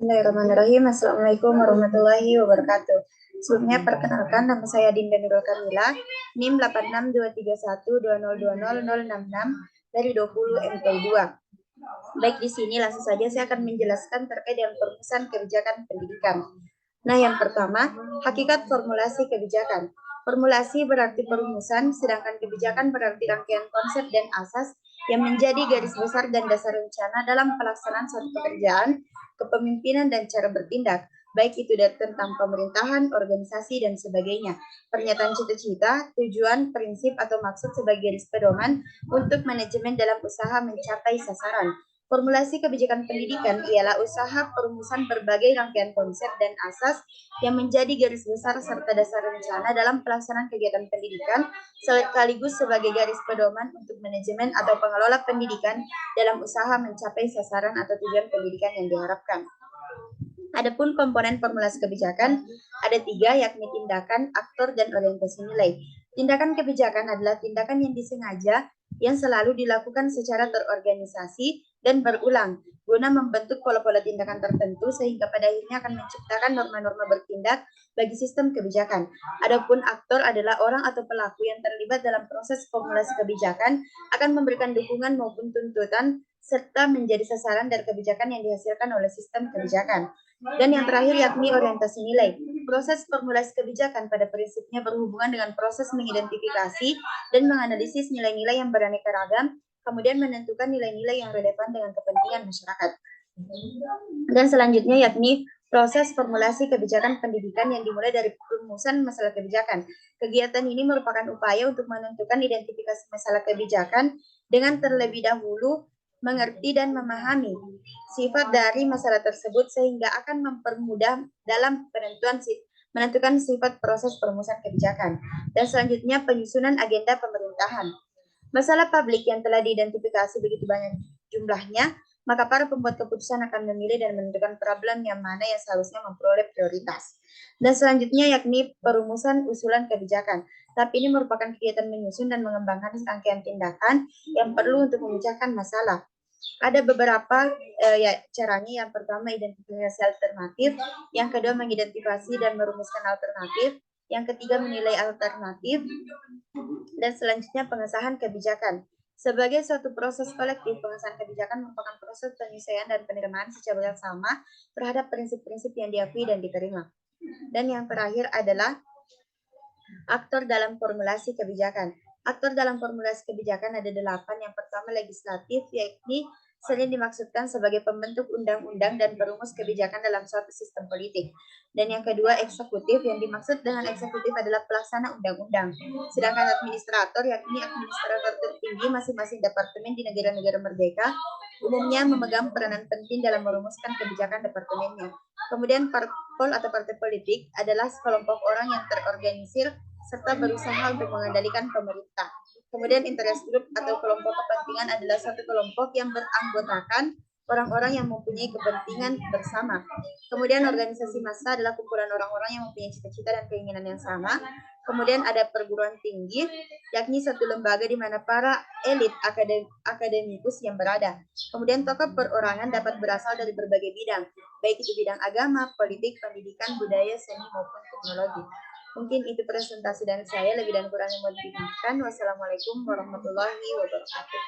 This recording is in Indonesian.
Bismillahirrahmanirrahim. Assalamualaikum warahmatullahi wabarakatuh. Sebelumnya perkenalkan, nama saya Dinda Nurul Kamila, NIM 862312020066 dari 20 MT2. Baik, di sini langsung saja saya akan menjelaskan terkait dengan perumusan kebijakan pendidikan. Nah, yang pertama, hakikat formulasi kebijakan. Formulasi berarti perumusan, sedangkan kebijakan berarti rangkaian konsep dan asas yang menjadi garis besar dan dasar rencana dalam pelaksanaan suatu pekerjaan, kepemimpinan, dan cara bertindak, baik itu dari tentang pemerintahan, organisasi, dan sebagainya. Pernyataan cita-cita, tujuan, prinsip, atau maksud sebagai garis pedoman untuk manajemen dalam usaha mencapai sasaran. Formulasi kebijakan pendidikan ialah usaha perumusan berbagai rangkaian konsep dan asas yang menjadi garis besar serta dasar rencana dalam pelaksanaan kegiatan pendidikan, sekaligus sebagai garis pedoman untuk manajemen atau pengelola pendidikan dalam usaha mencapai sasaran atau tujuan pendidikan yang diharapkan. Adapun komponen formulasi kebijakan ada 3, yakni tindakan, aktor, dan orientasi nilai. Tindakan kebijakan adalah tindakan yang disengaja yang selalu dilakukan secara terorganisasi dan berulang guna membentuk pola-pola tindakan tertentu sehingga pada akhirnya akan menciptakan norma-norma bertindak bagi sistem kebijakan. Adapun aktor adalah orang atau pelaku yang terlibat dalam proses formulasi kebijakan, akan memberikan dukungan maupun tuntutan serta menjadi sasaran dari kebijakan yang dihasilkan oleh sistem kebijakan. Dan yang terakhir yakni orientasi nilai. Proses formulasi kebijakan pada prinsipnya berhubungan dengan proses mengidentifikasi dan menganalisis nilai-nilai yang beraneka ragam, kemudian menentukan nilai-nilai yang relevan dengan kepentingan masyarakat. Dan selanjutnya yakni proses formulasi kebijakan pendidikan yang dimulai dari perumusan masalah kebijakan. Kegiatan ini merupakan upaya untuk menentukan identifikasi masalah kebijakan dengan terlebih dahulu mengerti dan memahami sifat dari masalah tersebut sehingga akan mempermudah dalam menentukan sifat proses perumusan kebijakan. Dan selanjutnya penyusunan agenda pemerintahan. Masalah publik yang telah diidentifikasi begitu banyak jumlahnya, maka para pembuat keputusan akan memilih dan menentukan problem yang mana yang seharusnya memperoleh prioritas. Dan selanjutnya yakni perumusan usulan kebijakan. Tapi ini merupakan kegiatan menyusun dan mengembangkan rangkaian tindakan yang perlu untuk memecahkan masalah. Ada beberapa caranya. Yang pertama identifikasi alternatif, yang kedua mengidentifikasi dan merumuskan alternatif, yang ketiga menilai alternatif, dan selanjutnya pengesahan kebijakan. Sebagai suatu proses kolektif, pengesahan kebijakan merupakan proses penyesuaian dan penerimaan secara bersama terhadap prinsip-prinsip yang diakui dan diterima. Dan yang terakhir adalah aktor dalam formulasi kebijakan. Aktor dalam formulasi kebijakan ada 8. Yang pertama legislatif, yakni sering dimaksudkan sebagai pembentuk undang-undang dan perumus kebijakan dalam suatu sistem politik. Dan yang kedua eksekutif, yang dimaksud dengan eksekutif adalah pelaksana undang-undang. Sedangkan administrator, yakni administrator tertinggi masing-masing departemen di negara-negara merdeka, umumnya memegang peranan penting dalam merumuskan kebijakan departemennya. Kemudian parpol atau partai politik adalah sekelompok orang yang terorganisir serta berusaha untuk mengendalikan pemerintah. Kemudian interest group atau kelompok kepentingan adalah satu kelompok yang beranggotakan orang-orang yang mempunyai kepentingan bersama. Kemudian organisasi massa adalah kumpulan orang-orang yang mempunyai cita-cita dan keinginan yang sama. Kemudian ada perguruan tinggi, yakni satu lembaga di mana para elit akademikus yang berada. Kemudian tokoh perorangan dapat berasal dari berbagai bidang, baik itu bidang agama, politik, pendidikan, budaya, seni, maupun teknologi. Mungkin itu presentasi dari saya, lebih dan kurangnya mohon dimaafkan. Wassalamualaikum warahmatullahi wabarakatuh.